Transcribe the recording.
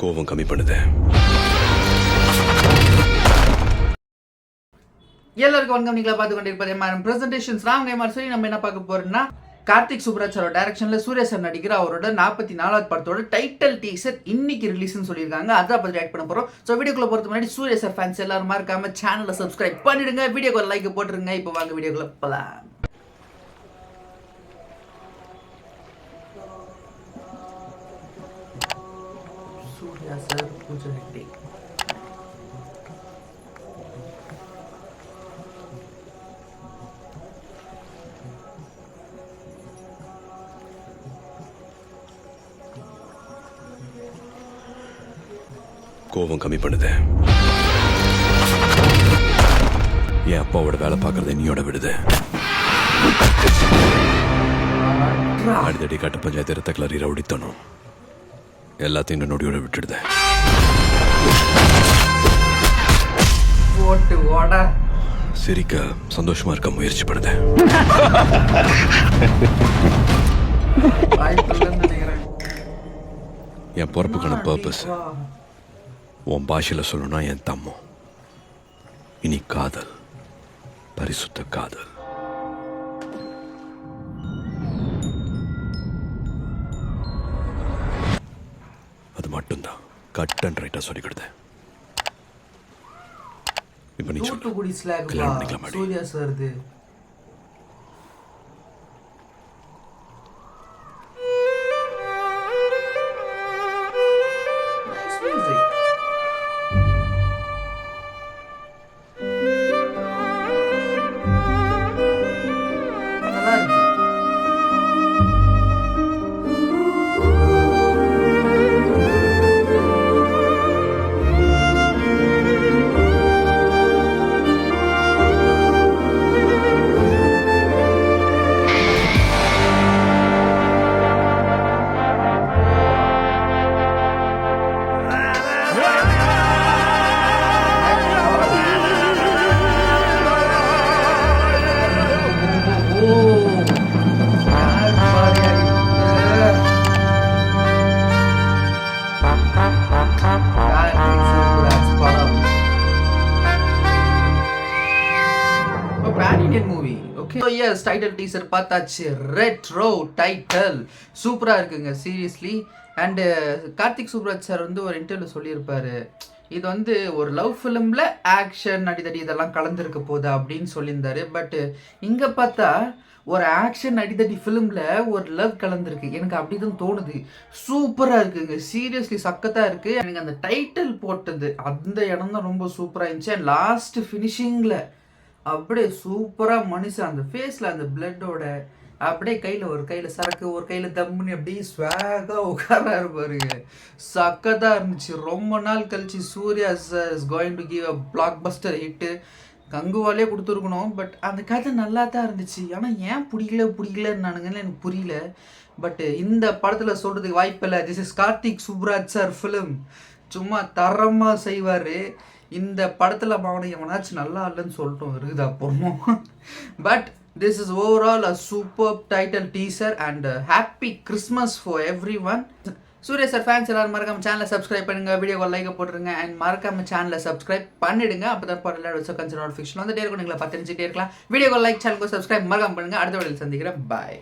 கோவம் கம்மி பண்ணுது. எல்லாருக்கும் வணக்கம். நீங்களா பார்த்து கொண்டிருப்பது எம்ஆர்எம் பிரசன்டேஷன்ஸ். நாங்கள் சொல்லி நம்ம என்ன பார்க்க போறோம்னா, கார்த்திக் சுப்ராஜ் சாரோட டைரக்ஷன்ல சூர்யா சார் நடிக்கிற அவரோட 44வது படத்தோட டைட்டில் டீசர் இன்னைக்கு ரிலீஸ்னு சொல்லியிருக்காங்க. அதை பற்றி ஆக்ட் பண்ண போறோம். ஸோ வீடியோக்குள்ள போறதுக்கு முன்னாடி சூர்யா சார் ஃபேன்ஸ் எல்லாரும் மறக்காம சேனலை சப்ஸ்கிரைப் பண்ணிடுங்க, வீடியோக்கு லைக் போட்டுருங்க. இப்போ வாங்க வீடியோக்குள்ள போலாம். சூர்யா சார் பூஜை ரெட்டி கோவம் கம்மி பண்ணுது. என் அப்பாவோட வேலை பார்க்கறத நீயோட விடுது. அடிதடி கட்ட பஞ்சாயத்து ரத்த கிளறி ரவுடித்தனும் எல்லாத்தையும் இந்த நொடியோட விட்டுடுது. சிரிக்க சந்தோஷமா இருக்க முயற்சி பண்ணுது. என் பொறுப்புக்கான பர்பஸ் உன் பாஷையில சொல்லணும்னா என் தம்மம். இனி காதல், பரிசுத்த காதல். அது மட்டும்தான் கட் அண்ட் ரைட்டா சொல்லிக்கிடுது. இப்ப நீ Thoothukudi slang Suriya sir. Title teaser பார்த்தாச்சு. ரெட்ரோ டைட்டில் சூப்பராக இருக்குங்க seriously. And Karthik Subbaraj sir ஒரு இன்டர்வியூ சொல்லியிருப்பாரு, இது ஒரு லவ் ஃபிலிமில் ஆக்ஷன் அடிதடி இதெல்லாம் கலந்துருக்க போகுது அப்படின்னு சொல்லியிருந்தாரு. பட் இங்கே பார்த்தா ஒரு ஆக்ஷன் அடிதடி ஃபிலிமில் ஒரு லவ் கலந்துருக்கு. எனக்கு அப்படி தான் தோணுது. சூப்பராக இருக்குங்க சீரியஸ்லி, சக்கத்தாக இருக்குது. எனக்கு அந்த டைட்டில் போட்டது அந்த இடம் தான் ரொம்ப சூப்பராக இருந்துச்சு. அண்ட் லாஸ்ட் ஃபினிஷிங்கில் அப்படியே சூப்பராக மனுஷன் அந்த ஃபேஸில் அந்த பிளட்டோட அப்படியே ஒரு கையில் சரக்கு ஒரு கையில் தம்முன்னு அப்படியே ஸ்வாகாக உட்காராரு பாருங்க. சக்கதாக இருந்துச்சு. ரொம்ப நாள் கழிச்சு Suriya sir is going to give a blockbuster hit. கங்குவாலே கொடுத்துருக்கணும். பட் அந்த கதை நல்லா தான் இருந்துச்சு. ஆனால் ஏன் பிடிக்கலன்னானுங்கன்னு எனக்கு புரியல. பட் இந்த படத்தில் சொல்கிறதுக்கு வாய்ப்பில்லை. This is Karthik Subbaraj sir film. சும்மா தரமாக செய்வார். இந்த படத்தில் அவனை எவனாச்சும் நல்லா இல்லைன்னு சொல்லிட்டோம் இருக்குது அப்புறமும். But this is overall a super title teaser and happy Christmas for everyone. Suriya sir fans எல்லாரும் மறக்காம சேனலை சப்ஸ்கிரைப் பண்ணுங்க, வீடியோவை லைக் போட்டுருங்க அண்ட் மறக்காம சேனலை சப்ஸ்கிரைப் பண்ணிடுங்க. அப்போ தான் போகிற நோட்டிஃபிகேஷன் வந்துட்டே இருக்கும். நீங்களை பார்த்து தெரிஞ்சுட்டே இருக்கலாம். வீடியோவை லைக், சேனலுக்கு சப்ஸ்கிரைப் மறக்காம பண்ணுங்க. அடுத்த வீடியோவில் சந்திக்கிறேன். பாய்.